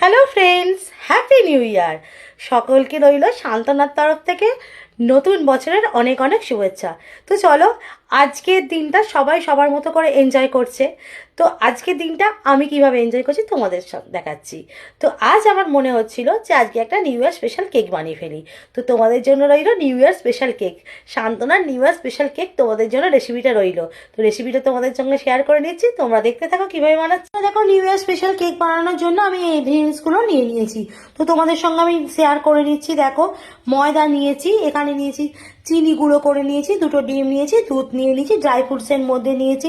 Hello friends, happy new year. সকলকে রইল সান্ত্বনার তরফ থেকে নতুন বছরের অনেক অনেক শুভেচ্ছা। তো চলো, আজকের দিনটা সবাই সবার মতো করে এনজয় করছে। তো আজকের দিনটা আমি কিভাবে এনজয় করছি তোমাদের দেখাচ্ছি। তো আজ আমার মনে হচ্ছিল যে আজকে একটা নিউ ইয়ার স্পেশাল কেক বানিয়ে ফেলি। তো তোমাদের জন্য রইল নিউ ইয়ার স্পেশাল কেক, সান্ত্বনার নিউ ইয়ার স্পেশাল কেক। তোমাদের জন্য রেসিপিটা রইল। তো রেসিপিটা তোমাদের সঙ্গে শেয়ার করে নিচ্ছি, তোমরা দেখতে থাকো কিভাবে বানাচ্ছি। দেখো, নিউ ইয়ার স্পেশাল কেক বানানোর জন্য আমি এই ইনগ্রিডিয়েন্টসগুলো নিয়ে নিয়েছি। তো তোমাদের সঙ্গে আমি শেয়ার করে নিচ্ছি। দেখো, ময়দা নিয়েছি, এখানে নিয়েছি চিনি গুঁড়ো করে নিয়েছি, দুটো ডিম নিয়েছি, দুধ নিয়ে নিয়েছি, ড্রাই ফ্রুটসের মধ্যে নিয়েছি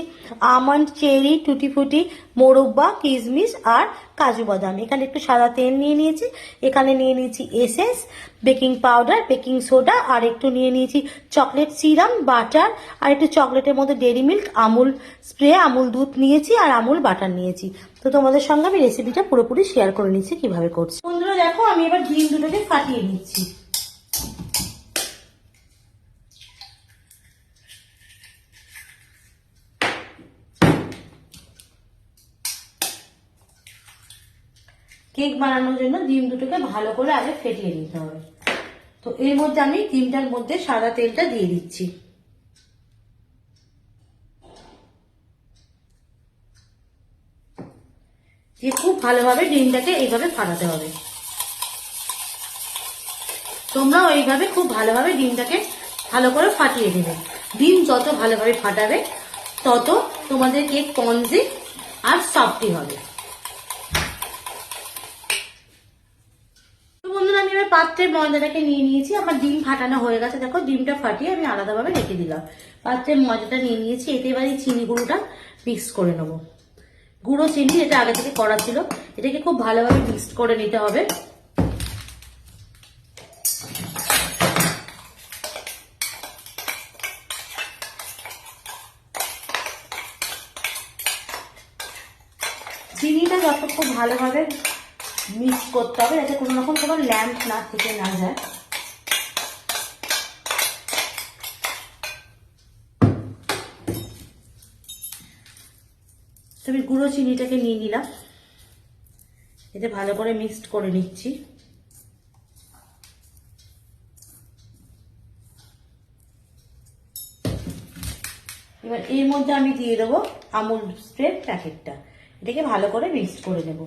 আমন্ড, চেরি, টুটি ফুটি, মোরব্বা, কিশমিশ আর কাজু বাদাম। এখানে একটু সাদা তেল নিয়ে নিয়েছি, এখানে নিয়ে নিয়েছি essence, baking powder, baking soda, আর একটু নিয়ে নিয়েছি চকলেট সিরাম, বাটার, আর একটু চকলেটের মধ্যে dairy milk, Amul spray, Amul দুধ নিয়েছি, আর আমুল বাটার নিয়েছি। তো তোমাদের সঙ্গে আমি রেসিপিটা পুরোপুরি শেয়ার করে নিচ্ছি কিভাবে করছি। বন্ধুরা দেখো, আমি এবার ডিম দুটোকে ফাটিয়ে নিচ্ছি। কেক বানানোর জন্য ডিম দুটোকে ভালো করে আগে ফেটিয়ে নিতে হবে। তো এর মধ্যে আমি ডিমটার মধ্যে সাদা তেলটা দিয়ে দিচ্ছি। দিয়ে খুব ভালোভাবে ডিমটাকে এইভাবে ফাটাতে হবে। তোমরাও এইভাবে খুব ভালোভাবে ডিমটাকে ভালো করে ফাটিয়ে দেবে। ডিম যত ভালোভাবে ফাটাবে তত তোমাদের কেক স্পঞ্জি আর সফটি হবে। বন্ধুরা, আমি এবার পাত্রে ময়দাটাকে নিয়ে নিয়েছি। আমার ডিম ফাটানো হয়ে গেছে। দেখো, ডিমটা ফাটিয়ে আমি আলাদাভাবে রেখে দিলাম। পাত্রে ময়দাটা নিয়ে নিয়েছি। এতে এবার এই চিনি গুঁড়োটা মিক্স করে নেবো। গুঁড়ো চিনি, এটা আগে থেকে করা ছিল, এটাকে খুব ভালোভাবে মিক্স করে নিতে হবে। চিনিটা যত খুব ভালোভাবে মিক্স করতে হবে যাতে কোনো রকম তোমার ল্যাম্প না থেকে না যায়। আমি গুঁড়ো চিনিটাকে নিয়ে নিলাম, এতে ভালো করে মিক্সড করে নিচ্ছি। এবার এর মধ্যে আমি দিয়ে দেবো আমুল স্প্রে প্যাকেটটা। এটাকে ভালো করে মিক্সড করে নেব।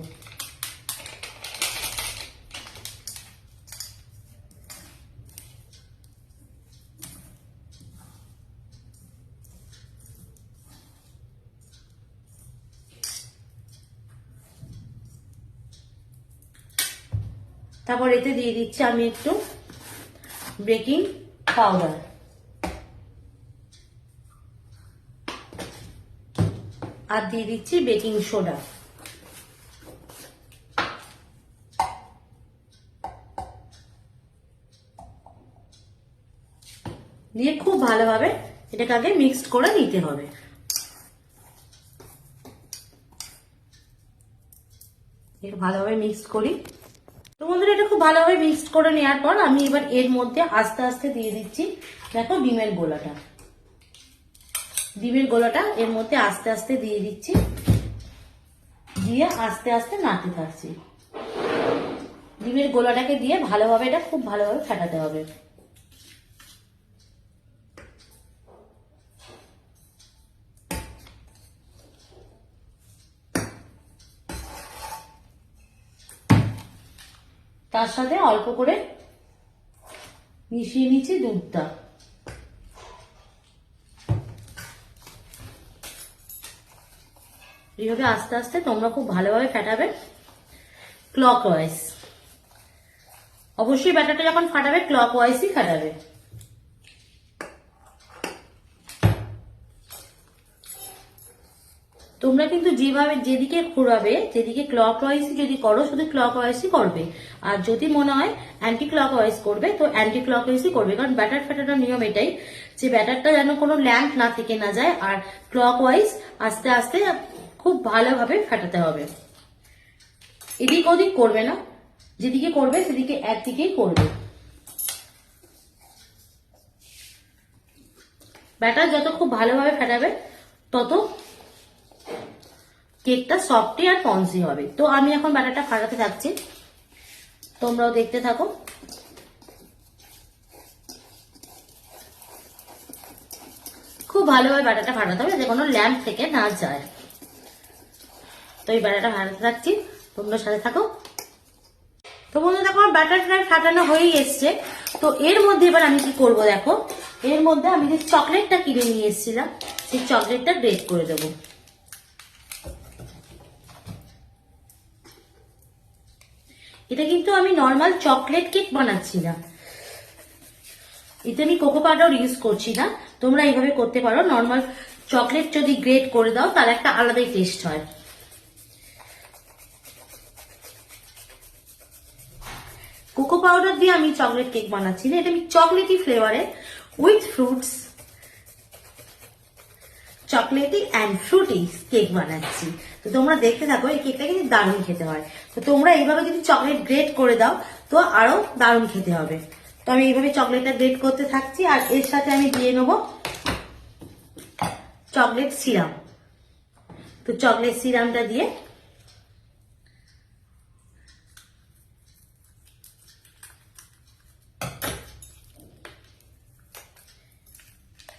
তারপর এতে দিয়ে দিচ্ছি আমি একটু বেকিং পাউডার, আর দিয়ে দিচ্ছি বেকিং সোডা। দিয়ে খুব ভালোভাবে এটাকে আগে মিক্সড করে নিতে হবে। একটু ভালোভাবে মিক্সড করি। তো বন্ধুরা, এটা খুব ভালোভাবে মিক্সড করে নেওয়ার পর আমি এবার এর মধ্যে আস্তে আস্তে দিয়ে দিচ্ছি, দেখো, ডিমের গোলাটা। ডিমের গোলাটা এর মধ্যে আস্তে আস্তে দিয়ে দিচ্ছি, দিয়ে আস্তে আস্তে নাড়তে থাকছি। ডিমের গোলাটাকে দিয়ে ভালোভাবে এটা খুব ভালোভাবে ফাটাতে হবে। তার সাথে অল্প করে মিশিয়ে নিচ্ছি দুধটা। এইভাবে আস্তে আস্তে তোমরা খুব ভালোভাবে ফাটাবে ক্লকওয়াইজ। অবশ্যই ব্যাটারটা যখন ফাটাবে ক্লকওয়াইজই ফাটাবে। তোমরা কিন্তু যেভাবে যেদিকে ঘোরাবে, যেদিকে ক্লকওয়াইজ যদি করো, শুধু ক্লকওয়াইজই করবে। আর যদি মনে হয় অ্যান্টি ক্লকওয়াইজ করবে তো অ্যান্টি ক্লকওয়াইজই করবে। কারণ ব্যাটার ফাটানোর নিয়ম এটাই যে ব্যাটারটা যেন কোনো ল্যাম্প না থেকে না যায়, আর ক্লকওয়াইজ আস্তে আস্তে খুব ভালোভাবে ফাটাতে হবে। এদিক ওদিক করবে না, যেদিকে করবে সেদিকে একদিকেই করবে। ব্যাটার যত খুব ভালোভাবে ফাটাবে তত কেকটা সফটি আর পন্সি হবে। তো আমি এখন ব্যাটারটা ফাটাতে থাকছি, তোমরাও দেখতে থাকো। খুব ভালোভাবে ব্যাটারটা ফাটাতে হবে যাতে কোনো ল্যাম্প থেকে না যায়। তো এই ব্যাটারটা ফাটাতে থাকছি, তোমরা সাথে থাকো। তো বন্ধুরা দেখো আমার ব্যাটারটা ফাটানো হয়েই এসছে। তো এর মধ্যে এবার আমি কি করব দেখো, এর মধ্যে আমি যে চকলেটটা কিনে নিয়ে এসেছিলাম সেই চকলেটটা গ্রেট করে দেবো। এটা কিন্তু আমি নর্মাল চকলেট কেক বানাচ্ছি না, এতে আমি কোকো পাউডার ইউজ করছি না। তোমরা এইভাবে করতে পারো, নর্মাল চকলেট যদি গ্রেট করে দাও তার একটা আলাদাই টেস্ট হয়। কোকো পাউডার দিয়ে আমি চকলেট কেক বানাচ্ছি না, এটা আমি চকলেটি ফ্লেভারে with fruits, chocolaty and fruity cake বানাচ্ছি। তো তোমরা দেখতে থাকো, এই কেকটা কিন্তু দারুণ খেতে হয়। তো তোমরা এইভাবে যদি চকলেট গ্রেট করে দাও তো আরো দারুণ খেতে হবে। তো আমি এইভাবে চকলেটটা গ্রেট করতে থাকছি, আর এর সাথে আমি দিয়ে নেবো চকলেট সিরাম। তো চকলেট সিরামটা দিয়ে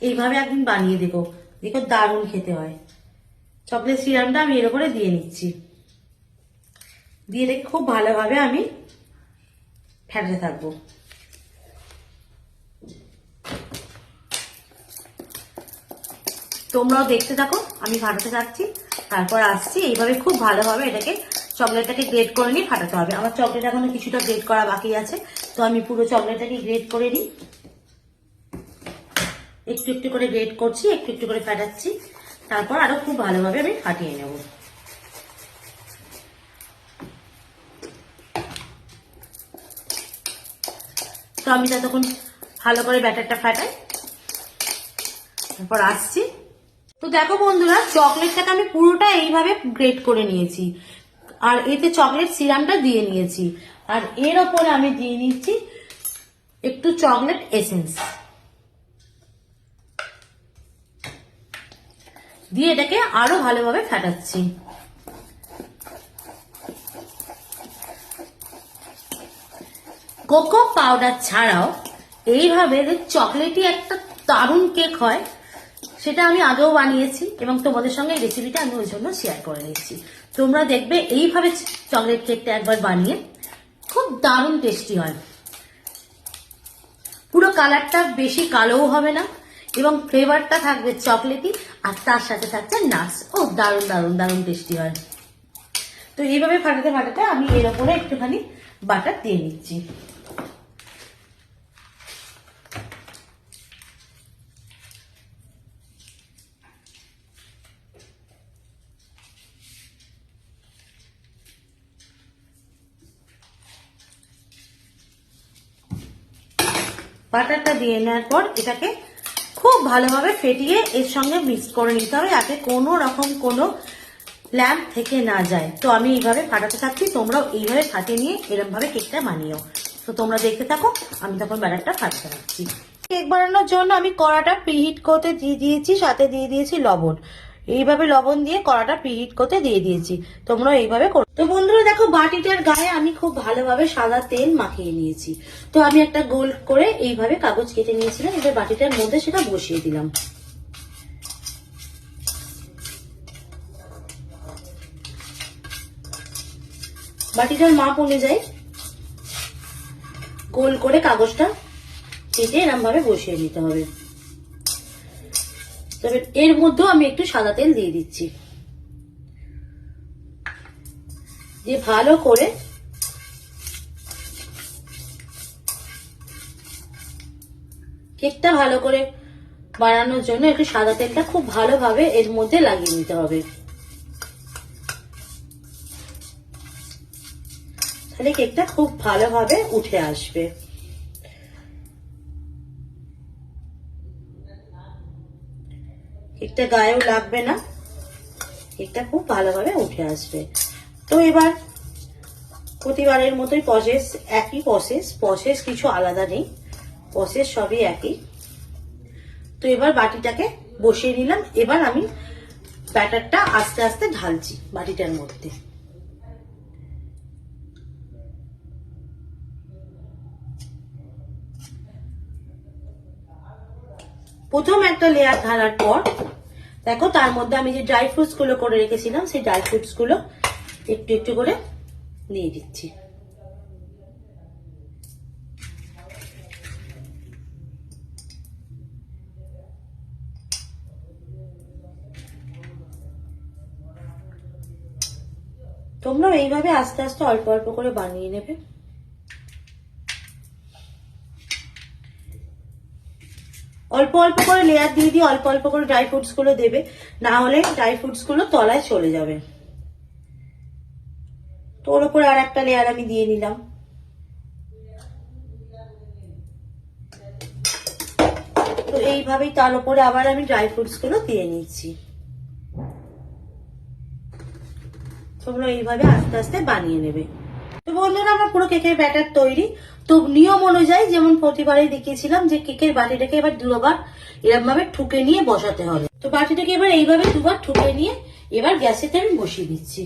এইভাবে একদিন বানিয়ে দেখো, দেখো দারুণ খেতে হয়। চকলেট সিরামটা আমি এর উপরে দিয়ে নিচ্ছি, দিয়ে রেখে খুব ভালোভাবে আমি ফেটাতে থাকবো। তোমরাও দেখতে থাকো, আমি ফাটাতে থাকছি, তারপর আসছি। এইভাবে খুব ভালোভাবে এটাকে চকলেটটাকে গ্রেট করে নিয়ে ফাটাতে হবে। আমার চকলেট এখনো কিছুটা গ্রেট করা বাকি আছে, তো আমি পুরো চকলেটটাকে গ্রেট করে নিই। একটু একটু করে গ্রেট করছি, একটু একটু করে ফাটাচ্ছি, তারপর আরো খুব ভালোভাবে আমি ফাটিয়ে নেব। তো আমি ততক্ষণ ভালো করে ব্যাটারটা ফাটাই, তারপর আসছি। তো দেখো বন্ধুরা, চকলেটটাকে আমি পুরোটা এইভাবে গ্রেট করে নিয়েছি, আর এতে চকলেট সিরামটা দিয়ে নিয়েছি, আর এর ওপরে আমি দিয়ে নিচ্ছি একটু চকলেট এসেন্স দিয়ে এটাকে আরো ভালোভাবে ফাটাচ্ছি। কোকো পাউডার ছাড়াও এইভাবে চকলেটই একটা দারুণ কেক হয়, সেটা আমি আগেও বানিয়েছি এবং তোমাদের সঙ্গে এই রেসিপিটা আমি ওই জন্য শেয়ার করে নিচ্ছি। তোমরা দেখবে এইভাবে চকলেট কেকটা একবার বানিয়ে, খুব দারুণ টেস্টি হয়। পুরো কালারটা বেশি কালোও হবে না এবং ফ্লেভারটা থাকবে চকলেটি, আর তার সাথে থাকছে নাটস। ও দারুণ দারুণ দারুণ টেস্টি হয়। তো এইভাবে ফাটাতে ফাটাতে আমি এর ওপরে একটুখানি বাটার দিয়ে নিচ্ছি। বাটারটা দিয়ে নেওয়ার পর এটাকে খুব ভালোভাবে ফেটিয়ে এর সঙ্গে মিক্স করে নিতে হবে, যাতে কোনো রকম কোনো ল্যাম্প থেকে না যায়। তো আমি এইভাবে ফাটাতে থাকছি, তোমরাও এইভাবে ফাটিয়ে নিয়ে এরকম ভাবে কেকটা বানিও। তো তোমরা দেখতে থাকো, আমি তখন ব্যাটারটা ফাটাতে থাকছি। কেক বানানোর জন্য আমি কড়াটা প্রিহিট করতে দিয়ে দিয়েছি, সাথে দিয়ে দিয়েছি লবণ। এইভাবে লবণ দিয়ে কড়াটা প্রিহিট করতে দিয়ে দিয়েছি, তোমরা এইভাবে করো। তো বন্ধুরা দেখো, বাটিটার গায়ে আমি খুব ভালোভাবে সাদা তেল মাখিয়ে নিয়েছি। তো আমি একটা গোল করে এইভাবে কাগজ কেটে নিয়েছিলাম, এবার বাটিটার মধ্যে সেটা বসিয়ে দিলাম। বাটিটার মাপ অনুযায়ী গোল করে কাগজটা কেটে এরকম ভাবে বসিয়ে নিতে হবে। তবে এর মধ্যেও আমি একটু সাদা তেল দিয়ে দিচ্ছি, দিয়ে ভালো করে কেকটা ভালো করে বানানোর জন্য একটু সাদা তেলটা খুব ভালোভাবে এর মধ্যে লাগিয়ে নিতে হবে, তাহলে কেকটা খুব ভালোভাবে উঠে আসবে। কেকটা গায়েও লাগবে না, কেকটা খুব ভালোভাবে উঠে আসবে। তো এবার প্রতিবারের মতোই একই প্রসেস কিছু আলাদা নেই, প্রসেস সবই একই। তো এবার বাটিটাকে বসিয়ে নিলাম। এবার আমি ব্যাটারটা আস্তে আস্তে ঢালছি বাটিটার মধ্যে। প্রথম একটা লেয়ার ঢালার পর দেখো তার মধ্যে আমি যে ড্রাই ফ্রুটস গুলো করে রেখেছিলাম সেই ড্রাই ফ্রুটস গুলো একটু একটু করে দিয়ে দিচ্ছি। তোমরা এইভাবে আস্তে আস্তে অল্প অল্প করে বানিয়ে নেবে। অল্প অল্প করে লেয়ার দিয়ে দিয়ে অল্প অল্প করে ড্রাই ফ্রুটস গুলো দেবে, না হলে ড্রাই ফ্রুটস গুলো তলায় চলে যাবে। তো ওর উপরে আর একটা লেয়ার আমি দিয়ে নিলাম। তো এইভাবেই তার উপরে আবার আমি ড্রাই ফ্রুটস গুলো দিয়ে নিচ্ছি। তোমরা এইভাবে আস্তে আস্তে বানিয়ে নেবে। তো বন্ধুরা আমার পুরো কেকের ব্যাটার তৈরি। তো নিয়ম অনুযায়ী যেমন প্রতিবারই দেখিয়েছিলাম যে কেকের বাটিটাকে এবার দুবার এরকম ভাবে ঠুকে নিয়ে বসাতে হবে। তো বাটিটাকে এবার এইভাবে দুবার ঠুকে নিয়ে এবার গ্যাসেতে আমি বসিয়ে দিচ্ছি।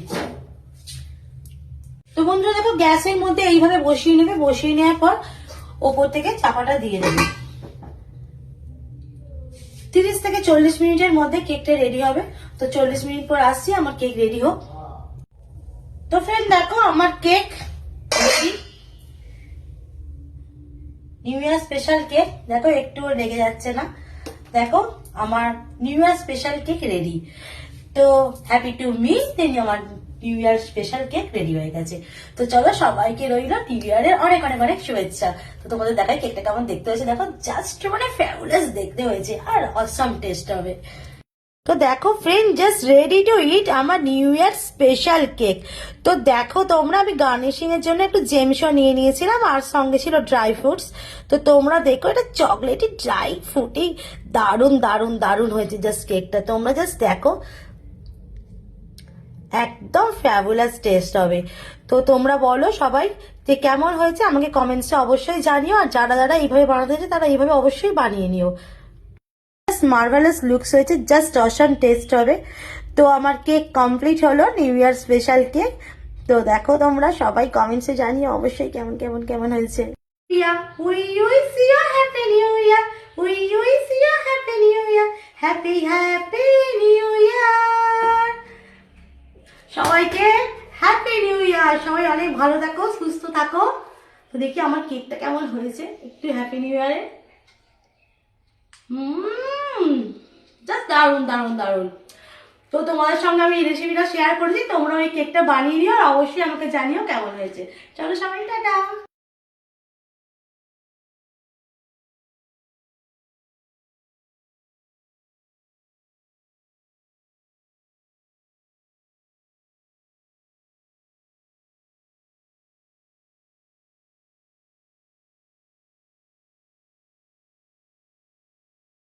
তো বন্ধুরা দেখো গ্যাসের মধ্যে এইভাবে বসিয়ে নেবে, বসিয়ে নেওয়ার পর ওপর থেকে চাপাটা দিয়ে দেবে। 30 থেকে 40 মিনিটের মধ্যে কেকটা রেডি হবে। তো 40 মিনিট পর আসছি আমার কেক রেডি হোক। তো ফ্রেন্ড দেখো আমার cake ready, new year special cake. দেখো একটুও লেগে যাচ্ছে না। দেখো আমার new year special cake ready. তো হ্যাপি টু মি, আমার new year special cake ready হয়ে গেছে। তো চলো সবাইকে রইল নিউ ইয়ারের অনেক অনেক অনেক শুভেচ্ছা। তো তোমাদের দেখাই কেকটা কেমন দেখতে হয়েছে। দেখো জাস্ট মানে ফ্যাবুলাস দেখতে হয়েছে আর অসাম টেস্ট হবে। তো দেখো ফ্রেন্ড জাস্ট রেডি টু ইট আমার নিউ ইয়ার স্পেশাল কেক। তো দেখো তোমরা আমি গার্নিশিং এর জন্য একটু জেমসও নিয়ে নিয়েছিলাম আর সঙ্গে ছিল ড্রাই ফ্রুটস। তো তোমরা দেখো এটা চকলেটি ড্রাই ফ্রুটি দারুন দারুন দারুন হয়েছে জাস্ট কেকটা। তোমরা জাস্ট দেখো একদম ফ্যাবুলাস টেস্ট হবে। তো তোমরা বলো সবাই যে কেমন হয়েছে, আমাকে কমেন্টসে অবশ্যই জানিও। আর যারা যারা এইভাবে বানাতে চায় তারা এইভাবে অবশ্যই বানিয়ে নিও। মার্ভেলাস লুকস হয়েছে, জাস্ট অসাম টেস্ট হবে। তো আমার কেক কমপ্লিট হলো, নিউ ইয়ার স্পেশাল কেক। তো দেখো তোমরা সবাই কমেন্টসে জানিও অবশ্যই কেমন কেমন কেমন হয়েছে। We wish you a happy new year. We wish you a happy new year. Happy happy new year. সবাইকে হ্যাপি নিউ ইয়ার। সবাই অনেক ভালো থাকো, সুস্থ থাকো। তো দেখি আমার কেকটা কেমন হয়েছে একটু হ্যাপি নিউ ইয়ারে। জাস্ট দারুন দারুন দারুন। তো তোমাদের সঙ্গে আমি এই রেসিপিটা শেয়ার করেছি, তোমরা ওই কেকটা বানিয়ে নিও আর অবশ্যই আমাকে জানিও কেমন হয়েছে। চলো সবাই টাটা।